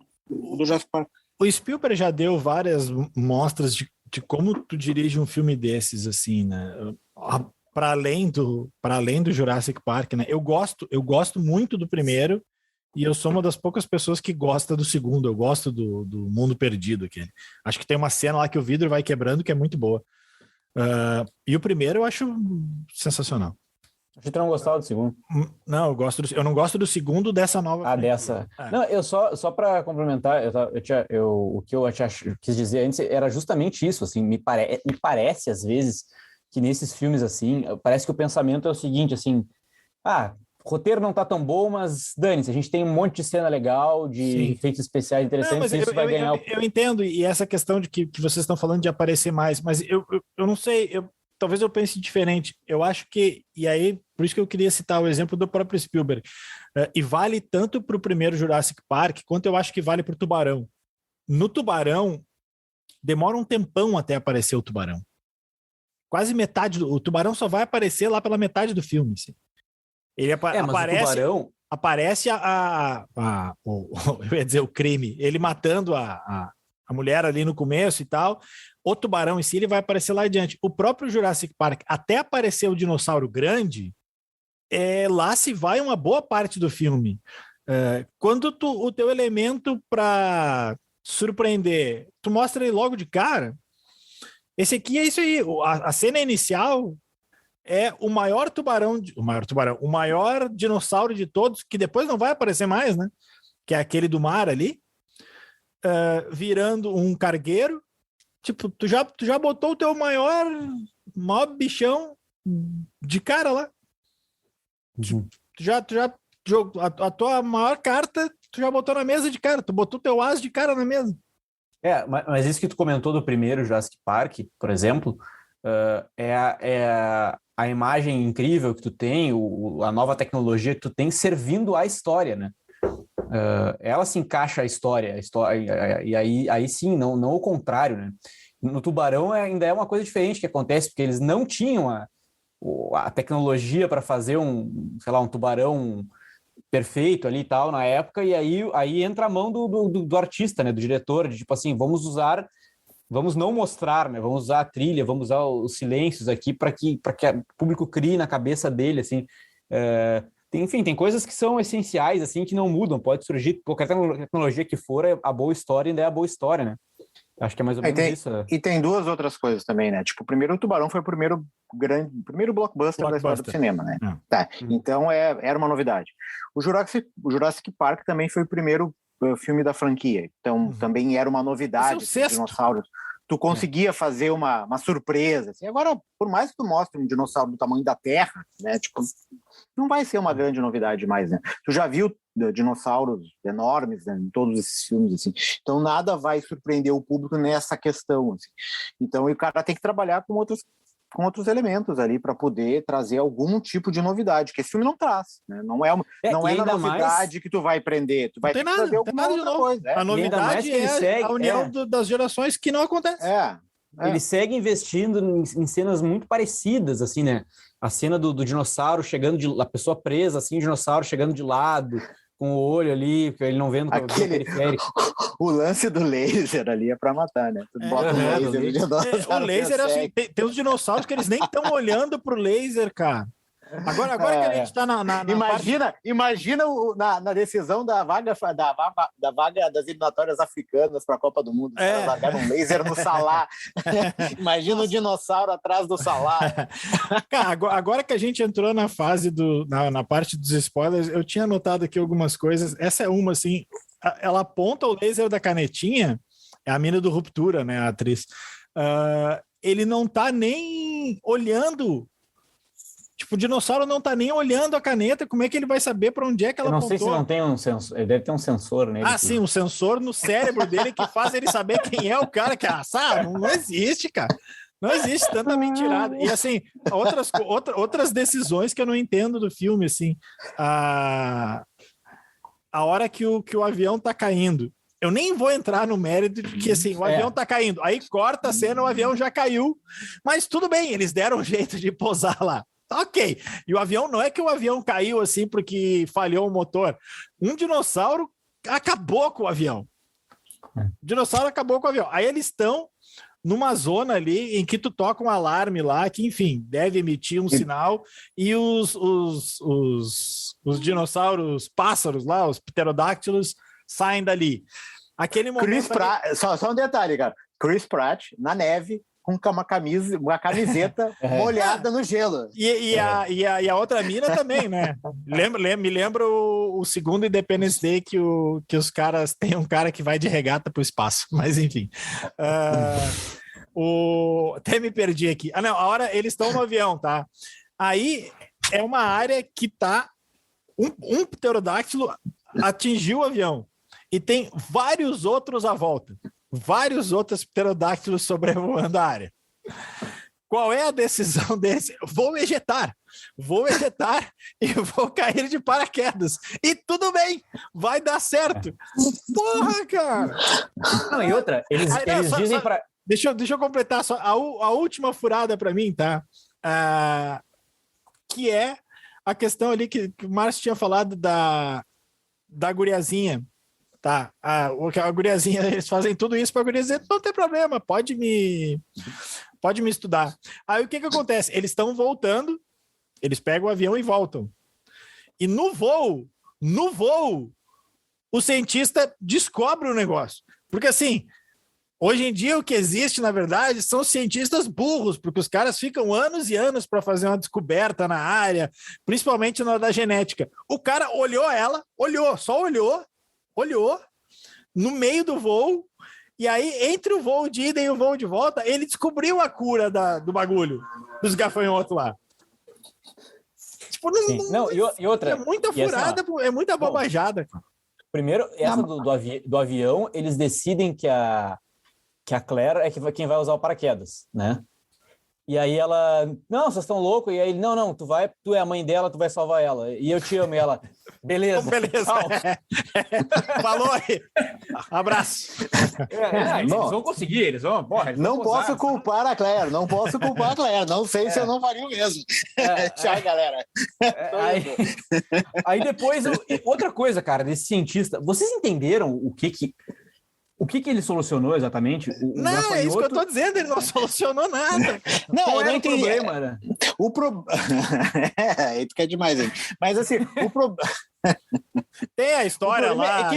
Jurassic Park. O Spielberg já deu várias mostras de como tu dirige um filme desses, assim, né? Para além do Jurassic Park, né? Eu gosto muito do primeiro e eu sou uma das poucas pessoas que gosta do segundo. Eu gosto do Mundo Perdido, aquele. Acho que tem uma cena lá que o vidro vai quebrando que é muito boa. E o primeiro eu acho sensacional. Achei que tu não gostava do segundo. Não, eu não gosto do segundo dessa nova. Dessa. Não, eu só para complementar, o que eu quis dizer antes era justamente isso, assim, me parece às vezes que nesses filmes assim, parece que o pensamento é o seguinte, assim, o roteiro não tá tão bom, mas dane-se, a gente tem um monte de cena legal, de efeitos especiais interessantes, isso vai ganhar... Eu entendo, e essa questão de que vocês estão falando de aparecer mais, mas eu não sei, talvez eu pense diferente. Eu acho que, e aí, por isso que eu queria citar o exemplo do próprio Spielberg, e vale tanto para o primeiro Jurassic Park, quanto eu acho que vale para o Tubarão. No Tubarão, demora um tempão até aparecer o Tubarão. Quase metade, o Tubarão só vai aparecer lá pela metade do filme, assim. Ele aparece, aparece eu ia dizer o crime, ele matando a mulher ali no começo e tal. O tubarão em si, ele vai aparecer lá adiante. O próprio Jurassic Park, até aparecer o dinossauro grande, lá se vai uma boa parte do filme. Quando o teu elemento para surpreender, tu mostra ele logo de cara, esse aqui é isso aí. A cena inicial é o maior dinossauro de todos, que depois não vai aparecer mais, né? Que é aquele do mar ali, virando um cargueiro. Tipo, tu já botou o teu maior bichão de cara lá. Tu já jogou a tua maior carta, tu já botou na mesa de cara. Tu botou teu as de cara na mesa. Mas isso que tu comentou do primeiro Jurassic Park, por exemplo, a imagem incrível que tu tem, a nova tecnologia que tu tem servindo à história, né? Ela se encaixa à história, e aí sim, não o contrário, né? No Tubarão ainda é uma coisa diferente que acontece, porque eles não tinham a tecnologia para fazer um tubarão perfeito ali e tal na época, e aí entra a mão do artista, né, do diretor, de tipo assim, vamos não mostrar, né, vamos usar a trilha, vamos usar os silêncios aqui para que o público crie na cabeça dele, assim, tem coisas que são essenciais, assim, que não mudam, pode surgir qualquer tecnologia que for, a boa história ainda é a boa história, né? Acho que é mais ou menos isso. E tem duas outras coisas também, né? Tipo, o primeiro Tubarão foi o primeiro blockbuster da história do cinema, né? Tá. Então era uma novidade. O Jurassic Park também foi o primeiro filme da franquia. Então também era uma novidade. Esse é o dinossauros. Tu conseguia fazer uma surpresa. Assim. Agora, por mais que tu mostre um dinossauro do tamanho da Terra, né? Tipo, não vai ser uma grande novidade mais, né? Tu já viu dinossauros enormes, né, em todos esses filmes, assim. Então nada vai surpreender o público nessa questão, assim. Então o cara tem que trabalhar com outros elementos ali para poder trazer algum tipo de novidade, que esse filme não traz, né? Não é na novidade que tu vai prender, tu vai ter que trazer alguma outra coisa. A novidade é a união das gerações que não acontece. Ele segue investindo em cenas muito parecidas, assim, né? A cena do dinossauro chegando a pessoa presa, assim, o dinossauro chegando de lado, com o olho ali, ele não vendo o periférico. O lance do laser ali é pra matar, né? Tu bota o laser é assim, tem uns dinossauros que eles nem estão olhando pro laser, cara. Agora que a gente tá na imagina na decisão da vaga das eliminatórias africanas para a Copa do Mundo. Eles largaram um laser no Salah. Imagina o dinossauro atrás do Salah. Cara, agora que a gente entrou na fase na parte dos spoilers, eu tinha anotado aqui algumas coisas. Essa é uma, assim, ela aponta o laser da canetinha, é a mina do Ruptura, né, a atriz. Ele não tá nem olhando. Tipo, o dinossauro não tá nem olhando a caneta, como é que ele vai saber para onde é que ela apontou? Eu não sei se não tem um sensor, ele deve ter um sensor nele. Sim, um sensor no cérebro dele que faz ele saber quem é o cara que assar. Não existe, cara. Não existe tanta mentirada. E assim, outras decisões que eu não entendo do filme, assim, a hora que o avião tá caindo. Eu nem vou entrar no mérito de que, assim, o avião tá caindo. Aí corta a cena, o avião já caiu. Mas tudo bem, eles deram um jeito de pousar lá. Ok. E o avião, não é que o avião caiu assim porque falhou o motor. Um dinossauro acabou com o avião. O dinossauro acabou com o avião. Aí eles estão numa zona ali em que tu toca um alarme lá, que, enfim, deve emitir um sinal, e os dinossauros, pássaros lá, os pterodáctilos, saem dali. Aquele momento... Só um detalhe, cara. Chris Pratt, na neve, com uma camiseta molhada no gelo. E a outra mina também, né? Me lembra o segundo Independence Day que os caras... Tem um cara que vai de regata pro espaço, mas enfim. Até me perdi aqui. Não, a hora eles estão no avião, tá? Aí é uma área que tá... Um pterodáctilo atingiu o avião. E tem vários outros à volta. Vários outros pterodáctilos sobrevoando a área. Qual é a decisão desse? Vou ejetar e vou cair de paraquedas. E tudo bem, vai dar certo. Porra, cara! Não, e outra, eles dizem para... Deixa eu completar só a última furada para mim, tá? Que é a questão ali que o Márcio tinha falado da guriazinha. Tá, a guriazinha, eles fazem tudo isso para a guriazinha, não tem problema, pode me estudar. Aí o que acontece? Eles estão voltando, eles pegam o avião e voltam. E no voo, o cientista descobre o negócio. Porque assim, hoje em dia o que existe, na verdade, são cientistas burros, porque os caras ficam anos e anos para fazer uma descoberta na área, principalmente na da genética. O cara só olhou no meio do voo, e aí, entre o voo de ida e o voo de volta, ele descobriu a cura do bagulho, dos gafanhotos lá. Tipo, e outra... É muita furada, é muita bobajada. Primeiro, essa do avião, eles decidem que a que a Claire é quem vai usar o paraquedas, né? E aí ela, não, vocês estão loucos? E aí ele, não, tu é a mãe dela, tu vai salvar ela. E eu te amo. E ela, beleza. Beleza. Falou aí. Abraço. Eles vão conseguir, eles vão. Porra, eles não vão posso culpar a Claire, não sei se eu não faria o mesmo. Tchau, galera. Aí depois, outra coisa, cara, desse cientista, vocês entenderam o que ele solucionou exatamente? Não, gafanhoto... é isso que eu tô dizendo, ele não solucionou nada. Não, eu não entendi. Problema, né? Aí tu quer demais, hein? Mas assim, o problema... Tem a história lá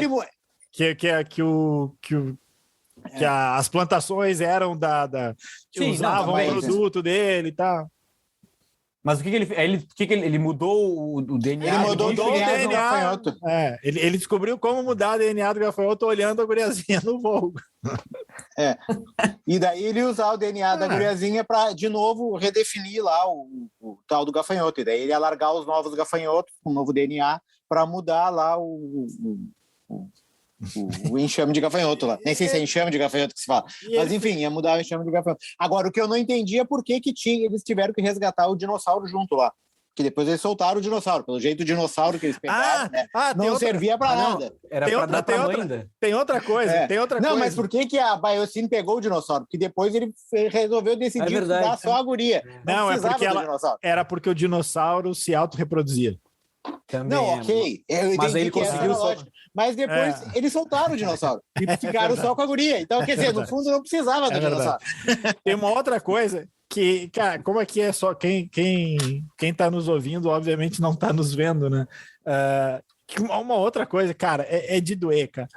que as plantações eram que usavam o produto dele e tal. Mas o que ele fez? Ele mudou o DNA? Ele mudou o DNA do gafanhoto. Ele descobriu como mudar o DNA do gafanhoto olhando a guriazinha no voo. E daí ele usar o DNA da guriazinha para, de novo, redefinir lá o tal do gafanhoto. E daí ele ia largar os novos gafanhotos com o novo DNA para mudar lá o enxame de gafanhoto lá. Nem sei se é enxame de gafanhoto que se fala. Mas enfim, ia mudar o enxame de gafanhoto. Agora, o que eu não entendi é por que eles tiveram que resgatar o dinossauro junto lá. Porque depois eles soltaram o dinossauro. Pelo jeito, o dinossauro que eles pegaram não servia para nada. Era para dar tamanho ainda. Tem outra coisa. Mas por que a Biosyn pegou o dinossauro? Porque depois ele resolveu decidir dar só a guria. Não é porque era porque o dinossauro se autorreproduzia. Também ok. Mas aí ele conseguiu só... Mas depois eles soltaram o dinossauro e ficaram só com a guria. Então, quer dizer, no fundo não precisava do dinossauro. Tem uma outra coisa que, cara, como aqui é só quem tá nos ouvindo, obviamente não tá nos vendo, né? Uma outra coisa, cara, é de doer, cara.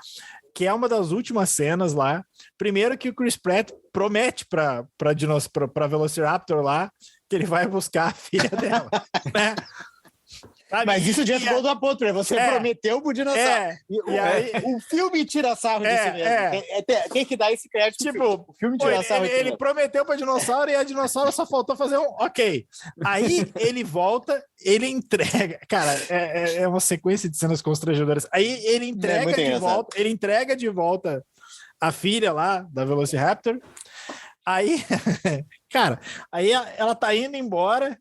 Que é uma das últimas cenas lá. Primeiro que o Chris Pratt promete para Velociraptor lá que ele vai buscar a filha dela, né? Mas isso diante do apóstolo, você prometeu pro dinossauro. E aí, o filme tira sarro disso mesmo. Tem que dar esse crédito. Tipo, o filme tira sarro. Ele prometeu pra dinossauro e a dinossauro só faltou fazer um ok. Aí ele volta, ele entrega. Cara, é uma sequência de cenas constrangedoras. Aí ele entrega de volta a filha lá da Velociraptor. Aí, cara, aí ela tá indo embora.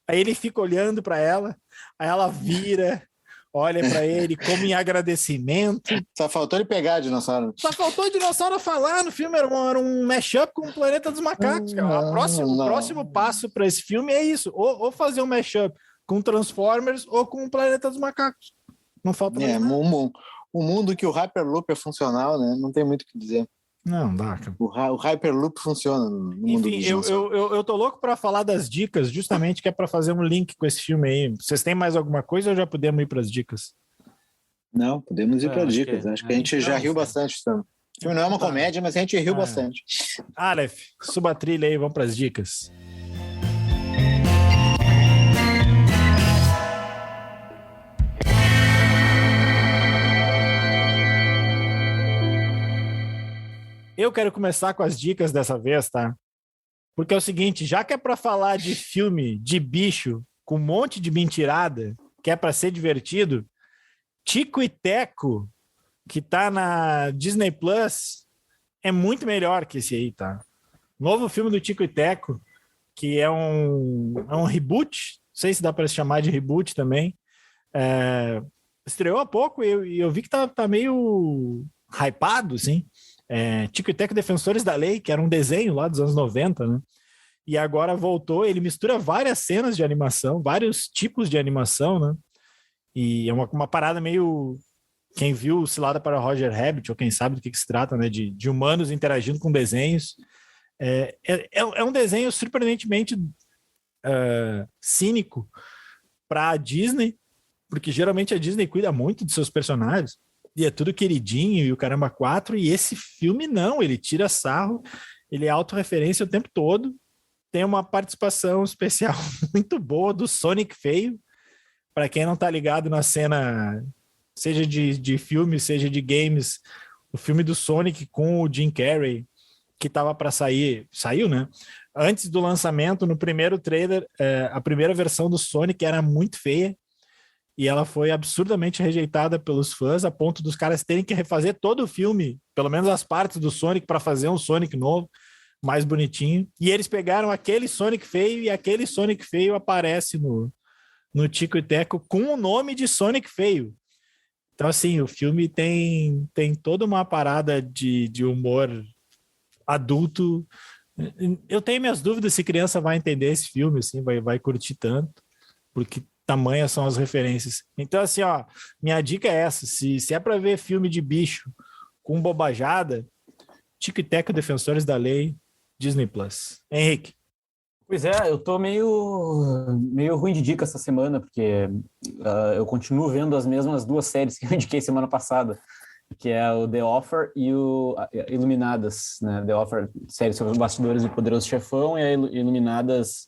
Aí ele fica olhando para ela, aí ela vira, olha para ele como em agradecimento. Só faltou ele pegar a dinossauro. Só faltou o dinossauro falar no filme, era um mashup com o Planeta dos Macacos. O próximo passo para esse filme é isso, ou fazer um mashup com Transformers ou com o Planeta dos Macacos. Não falta mais nada. O mundo que o Hyperloop é funcional, né? Não tem muito o que dizer. Não, dá, cara. O Hyperloop funciona no mundo Enfim, eu tô louco para falar das dicas, justamente que é para fazer um link com esse filme aí. Vocês têm mais alguma coisa ou já podemos ir para as dicas? Não, podemos ir para as dicas. Acho que a gente já riu bastante. Então. O filme não é uma comédia, mas a gente riu bastante. Aleph, suba a trilha aí, vamos para as dicas. Eu quero começar com as dicas dessa vez, tá? Porque é o seguinte, já que é para falar de filme de bicho com um monte de mentirada, que é para ser divertido, Tico e Teco, que tá na Disney Plus, é muito melhor que esse aí, tá? Novo filme do Tico e Teco, que é um reboot, não sei se dá para se chamar de reboot também. Estreou há pouco e eu vi que tá meio hypado, assim. Tico e Teco Defensores da Lei, que era um desenho lá dos anos 90, né? E agora voltou, ele mistura várias cenas de animação, vários tipos de animação, né? E é uma parada meio... Quem viu Cilada para Roger Rabbit, ou quem sabe do que se trata, né? De humanos interagindo com desenhos. É um desenho surpreendentemente cínico para a Disney, porque geralmente a Disney cuida muito de seus personagens, e é tudo queridinho, e o caramba 4, e esse filme não, ele tira sarro, ele é autorreferência o tempo todo, tem uma participação especial muito boa do Sonic feio, para quem não tá ligado na cena, seja de filme, seja de games, o filme do Sonic com o Jim Carrey, que tava para saiu, né? Antes do lançamento, no primeiro trailer, a primeira versão do Sonic era muito feia, e ela foi absurdamente rejeitada pelos fãs, a ponto dos caras terem que refazer todo o filme, pelo menos as partes do Sonic, para fazer um Sonic novo, mais bonitinho. E eles pegaram aquele Sonic feio, e aquele Sonic feio aparece no Tico e Teco com o nome de Sonic feio. Então, assim, o filme tem toda uma parada de humor adulto. Eu tenho minhas dúvidas se criança vai entender esse filme, assim, vai curtir tanto, porque tamanhas são as referências. Então, assim, ó, minha dica é essa: se é para ver filme de bicho com bobajada, Tico e Teco, Defensores da Lei, Disney Plus. Henrique. Pois é, eu tô meio ruim de dica essa semana, porque eu continuo vendo as mesmas duas séries que eu indiquei semana passada, que é o The Offer e o Iluminadas, né? The Offer, série sobre os bastidores do Poderoso Chefão, e a Iluminadas,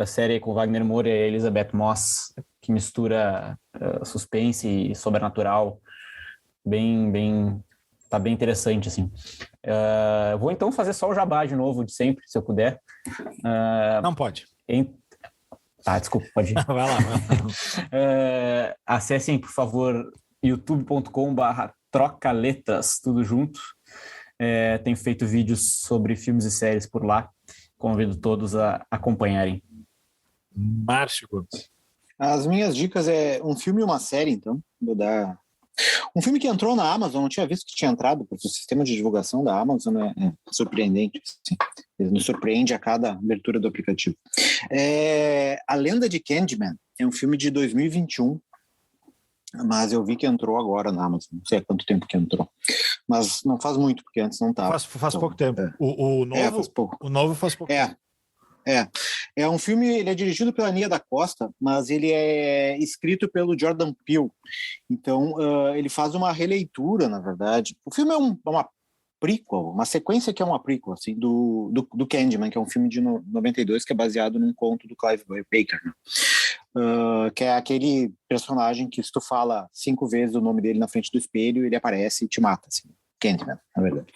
série com Wagner Moura e Elizabeth Moss, que mistura suspense e sobrenatural, tá bem interessante, assim. Vou então fazer só o jabá de novo, de sempre, se eu puder. Não pode. Tá, desculpa, pode ir. Vai lá. Acessem, por favor, youtube.com/trocaletas, tudo junto. Tenho feito vídeos sobre filmes e séries por lá. Convido todos a acompanharem. Márcio Gomes. As minhas dicas é um filme e uma série, então. Vou dar... Um filme que entrou na Amazon, não tinha visto que tinha entrado, porque o sistema de divulgação da Amazon é surpreendente. Assim. Ele nos surpreende a cada abertura do aplicativo. A Lenda de Candyman é um filme de 2021, mas eu vi que entrou agora na Amazon. Não sei há quanto tempo que entrou. Mas não faz muito, porque antes não estava. Faz então, pouco tempo. O novo faz pouco. O novo faz pouco tempo. É um filme, ele é dirigido pela Nia da Costa, mas ele é escrito pelo Jordan Peele. Então, ele faz uma releitura, na verdade. O filme é uma prequel, uma sequência que é uma prequel, assim, do Candyman, que é um filme de 92, que é baseado num conto do Clive Barker, né? Que é aquele personagem que se tu fala 5 vezes o nome dele na frente do espelho, ele aparece e te mata, assim. Candyman, na verdade.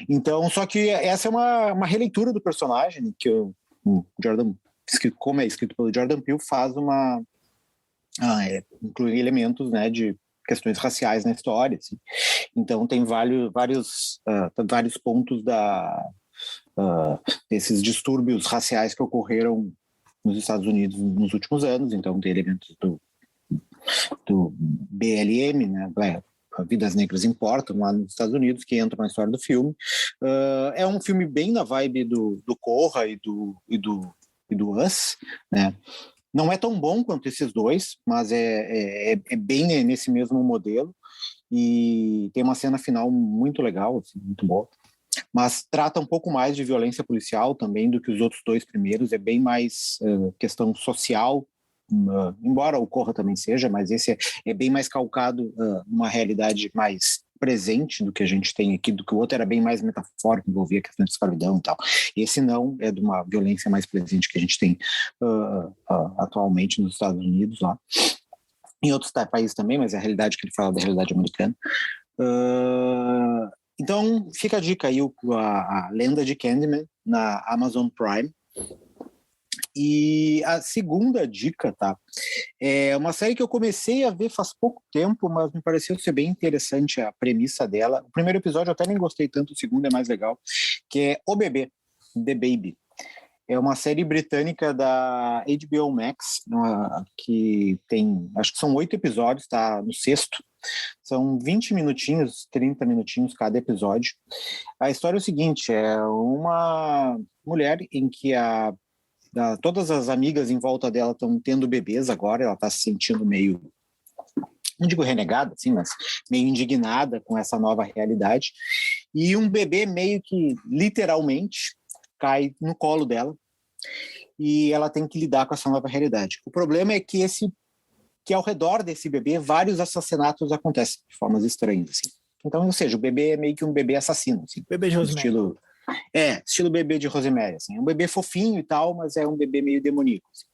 Então, só que essa é uma releitura do personagem que o Jordan, como é escrito pelo Jordan Peele, faz inclui elementos, né, de questões raciais na história, assim. Então tem vários pontos desses distúrbios raciais que ocorreram nos Estados Unidos nos últimos anos. Então tem elementos do BLM, né, Vidas Negras Importam, lá nos Estados Unidos, que entram na história do filme. É um filme bem na vibe do Corra e do Us, né? Não é tão bom quanto esses dois, mas é bem nesse mesmo modelo, e tem uma cena final muito legal, assim, muito boa, mas trata um pouco mais de violência policial também do que os outros dois primeiros. É bem mais questão social, embora o Corra também seja, mas esse é bem mais calcado numa realidade mais presente do que a gente tem aqui, do que o outro era bem mais metafórico, envolvia a questão de escravidão e tal. Esse não, é de uma violência mais presente que a gente tem atualmente nos Estados Unidos, lá. Em outros países também, mas é a realidade que ele fala da realidade americana. Então fica a dica aí, a Lenda de Candyman na Amazon Prime. E a segunda dica, tá? É uma série que eu comecei a ver faz pouco tempo, mas me pareceu ser bem interessante a premissa dela. O primeiro episódio eu até nem gostei tanto, o segundo é mais legal, que é O Bebê, The Baby. É uma série britânica da HBO Max, que tem, acho que são 8 episódios, tá no 6º. São 20 minutinhos, 30 minutinhos cada episódio. A história é o seguinte, é uma mulher em que todas as amigas em volta dela estão tendo bebês agora, ela está se sentindo meio, não digo renegada, assim, mas meio indignada com essa nova realidade, e um bebê meio que, literalmente, cai no colo dela, e ela tem que lidar com essa nova realidade. O problema é que ao redor desse bebê, vários assassinatos acontecem, de formas estranhas, assim. Então, ou seja, o bebê é meio que um bebê assassino, assim. Bebê de Rosemary. Estilo bebê de Rosemary, assim. É um bebê fofinho e tal, mas é um bebê meio demoníaco, assim.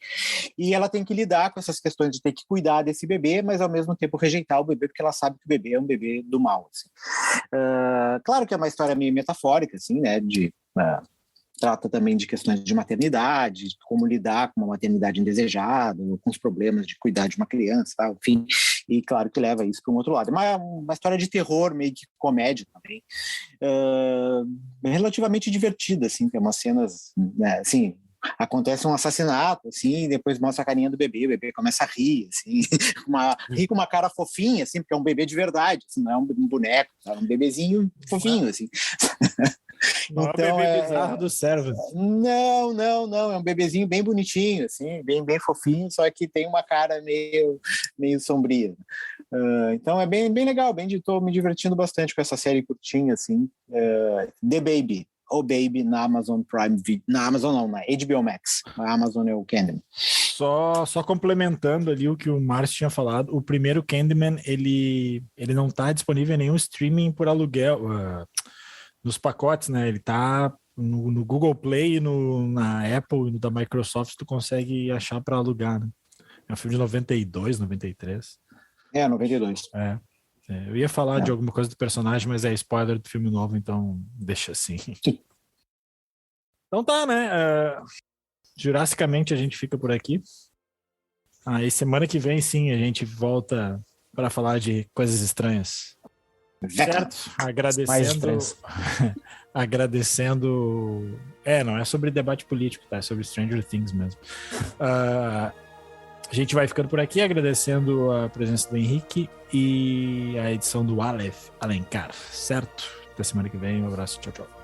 E ela tem que lidar com essas questões de ter que cuidar desse bebê, mas ao mesmo tempo rejeitar o bebê, porque ela sabe que o bebê é um bebê do mal, assim. Claro que é uma história meio metafórica, assim, né, trata também de questões de maternidade, de como lidar com uma maternidade indesejada, com os problemas de cuidar de uma criança, tá? Enfim, e claro que leva isso para um outro lado. É uma história de terror, meio que comédia também, relativamente divertida, assim, tem umas cenas, né, assim, acontece um assassinato, assim, e depois mostra a carinha do bebê, o bebê começa a rir, assim, ri com uma cara fofinha, assim, porque é um bebê de verdade, assim, não é um boneco, é um bebezinho fofinho, assim. Não então, é o bebê bizarro do Servant. Não, é um bebezinho bem bonitinho, assim, bem fofinho, só que tem uma cara meio sombria. Então é bem legal, estou me divertindo bastante com essa série curtinha, assim, The Baby, ou Baby, na Amazon Prime Video, na Amazon não, na HBO Max, a Amazon é o Candyman. Só complementando ali o que o Márcio tinha falado, o primeiro Candyman, ele não está disponível em nenhum streaming por aluguel, nos pacotes, né? Ele tá no Google Play, na Apple e no da Microsoft, tu consegue achar para alugar, né? É um filme de 92, 93. 92. Eu ia falar de alguma coisa do personagem, mas é spoiler do filme novo, então deixa assim. Então tá, né? Jurassicamente a gente fica por aqui. E semana que vem, sim, a gente volta para falar de coisas estranhas. Certo? Agradecendo. Não é sobre debate político, tá? É sobre Stranger Things mesmo. A gente vai ficando por aqui, agradecendo a presença do Henrique e a edição do Aleph Alencar, certo? Até semana que vem, um abraço, tchau.